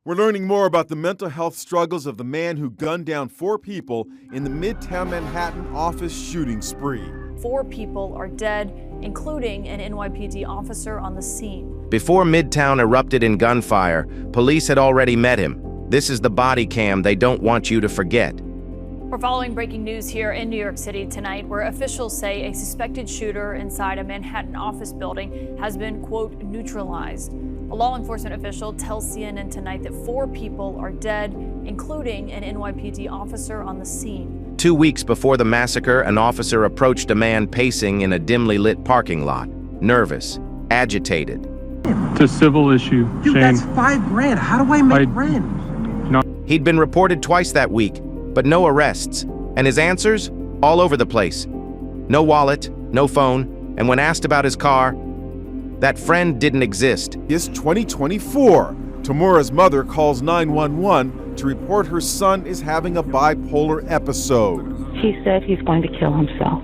We're learning more about the mental health struggles of the man who gunned down 4 people in the Midtown Manhattan office shooting spree. 4 people are dead, including an NYPD officer on the scene. Before Midtown erupted in gunfire, police had already met him. This is the body cam they don't want you to forget. We're following breaking news here in New York City tonight, where officials say a suspected shooter inside a Manhattan office building has been, quote, neutralized. A law enforcement official tells CNN tonight that 4 people are dead, including an NYPD officer on the scene. 2 weeks before the massacre, an officer approached a man pacing in a dimly lit parking lot, nervous, agitated. It's a civil issue, Dude, Shane. that's $5,000. How do I make rent? He'd been reported twice that week, but no arrests. And his answers? All over the place. No wallet, no phone, and when asked about his car, that friend didn't exist. It's 2024. Tamora's mother calls 911 to report her son is having a bipolar episode. He said he's going to kill himself.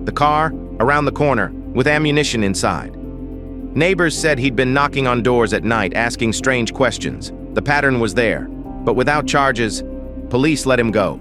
The car, around the corner, with ammunition inside. Neighbors said he'd been knocking on doors at night, asking strange questions. The pattern was there, but without charges, police let him go.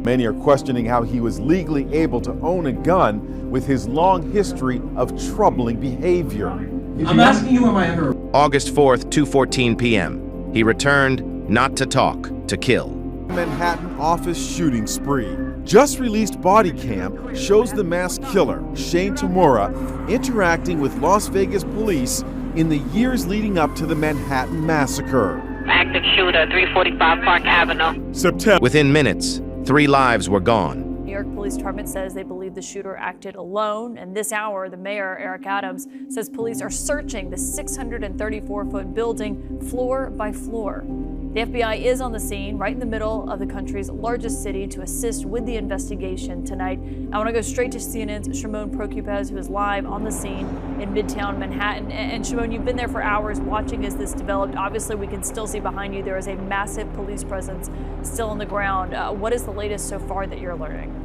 Many are questioning how he was legally able to own a gun with his long history of troubling behavior. I'm asking you, am I under? August 4th, 2:14 p.m. He returned not to talk, to kill. Manhattan office shooting spree. Just released body cam shows the mass killer, Shane Tamora, interacting with Las Vegas police in the years leading up to the Manhattan massacre. Active shooter, 345 Park Avenue. September. Within minutes, 3 lives were gone. New York Police Department says they believe the shooter acted alone, and this hour, the mayor, Eric Adams, says police are searching the 634-foot building floor by floor. The FBI is on the scene right in the middle of the country's largest city to assist with the investigation tonight. I want to go straight to CNN's Shimon Prokupecz, who is live on the scene in Midtown Manhattan. And Shimon, you've been there for hours watching as this developed. Obviously, we can still see behind you there is a massive police presence still on the ground. What is the latest so far that you're learning?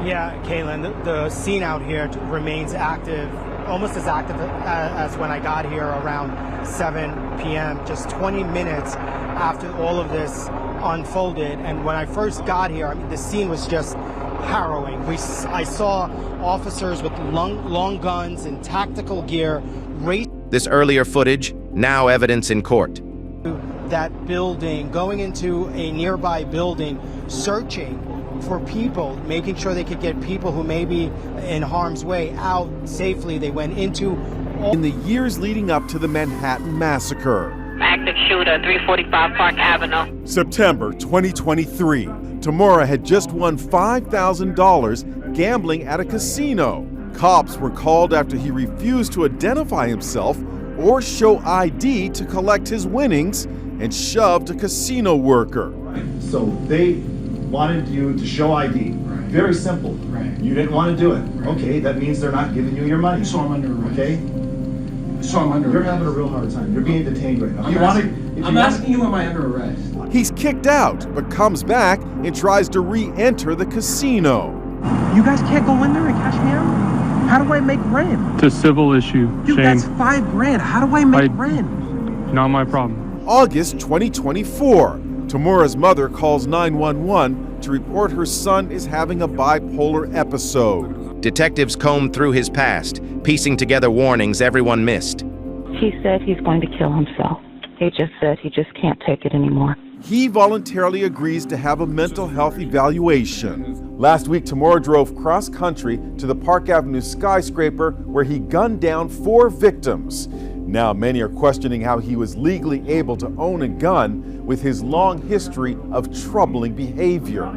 Yeah, Caitlin, the scene out here remains active, almost as active as when I got here around 7 p.m., just 20 minutes after all of this unfolded. And when I first got here, I mean, the scene was just harrowing. I saw officers with long guns and tactical gear race. This earlier footage, now evidence in court. That building, going into a nearby building, searching for people, making sure they could get people who may be in harm's way out safely. They went into in the years leading up to the Manhattan massacre. Active shooter, 345 Park Avenue. September 2023. Tamora had just won $5,000 gambling at a casino. Cops were called after he refused to identify himself or show ID to collect his winnings and shoved a casino worker. So they wanted you to show ID. Right. Very simple. Right. You didn't want to do it. Right. Okay, that means they're not giving you your money. So I'm under arrest. Okay? So I'm under You're arrest. having a real hard time. You're being detained right now. I'm asking you, am I under arrest? He's kicked out, but comes back and tries to re-enter the casino. You guys can't go in there and cash me out? How do I make rent? It's a civil issue, Dude, Shane. that's $5,000. How do I make rent? Not my problem. August 2024. Tamora's mother calls 911 to report her son is having a bipolar episode. Detectives combed through his past, piecing together warnings everyone missed. He said he's going to kill himself. He just said he just can't take it anymore. He voluntarily agrees to have a mental health evaluation. Last week, Tamora drove cross-country to the Park Avenue skyscraper where he gunned down 4 victims. Now, many are questioning how he was legally able to own a gun with his long history of troubling behavior.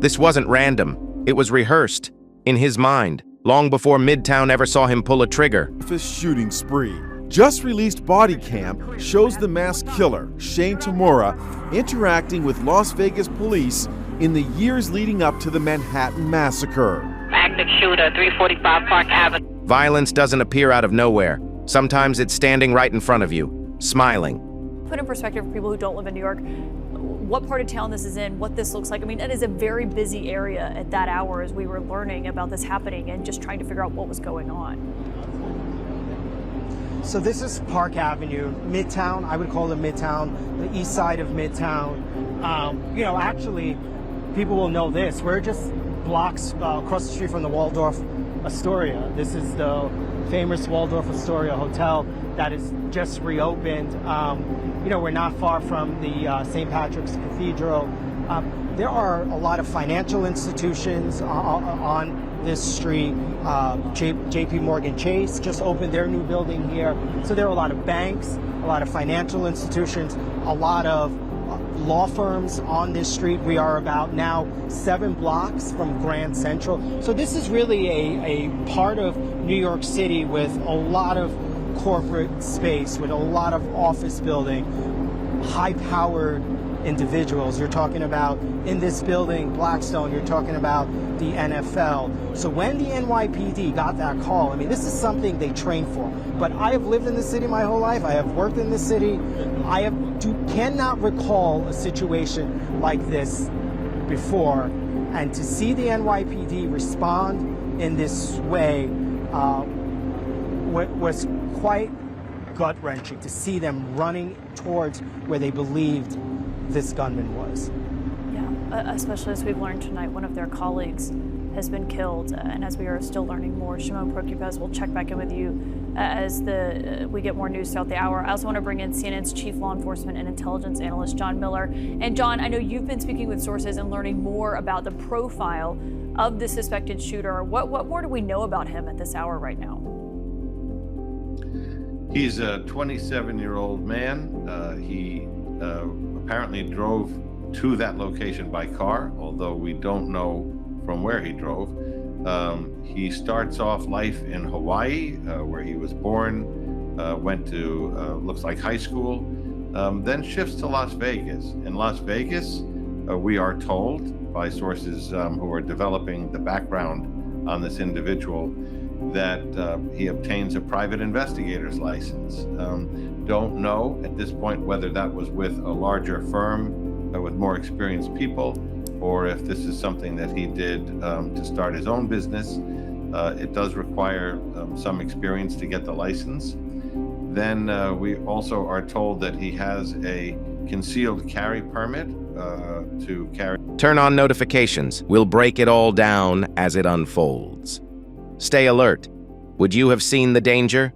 This wasn't random. It was rehearsed, in his mind, long before Midtown ever saw him pull a trigger. Office shooting spree. Just released body cam shows the mass killer, Shane Tamora, interacting with Las Vegas police in the years leading up to the Manhattan massacre. Active shooter, 345 Park Avenue. Violence doesn't appear out of nowhere. Sometimes it's standing right in front of you, smiling. Put in perspective for people who don't live in New York, what part of town this is in, what this looks like. I mean, it is a very busy area at that hour as we were learning about this happening and just trying to figure out what was going on. So this is Park Avenue, Midtown. I would call it Midtown, the east side of Midtown. Actually, people will know this. We're just blocks across the street from the Waldorf Astoria. This is the famous Waldorf Astoria hotel that is just reopened. We're not far from the St. Patrick's Cathedral. There are a lot of financial institutions on this street. JP Morgan Chase just opened their new building here. So there are a lot of banks, a lot of financial institutions, a lot of law firms on this street. We are about now 7 blocks from Grand Central. So this is really a part of New York City with a lot of corporate space, with a lot of office building, high-powered individuals. You're talking about, in this building, Blackstone, you're talking about the NFL. So when the NYPD got that call, this is something they train for. But I have lived in the city my whole life. I have worked in the city. I cannot recall a situation like this before. And to see the NYPD respond in this way was quite gut-wrenching, to see them running towards where they believed this gunman was. Yeah, especially as we've learned tonight, one of their colleagues has been killed, and as we are still learning more, Shimon Prokupecz will check back in with you as we get more news throughout the hour. I also want to bring in CNN's chief law enforcement and intelligence analyst, John Miller. And John, I know you've been speaking with sources and learning more about the profile of the suspected shooter. What more do we know about him at this hour right now? He's a 27-year-old man. He apparently drove to that location by car, although we don't know from where he drove. He starts off life in Hawaii, where he was born, went to, looks like high school, then shifts to Las Vegas. In Las Vegas, we are told by sources who are developing the background on this individual that he obtains a private investigator's license. Don't know at this point whether that was with a larger firm with more experienced people, or if this is something that he did to start his own business. It does require some experience to get the license. Then we also are told that he has a concealed carry permit to carry. Turn on notifications. We'll break it all down as it unfolds. Stay alert. Would you have seen the danger?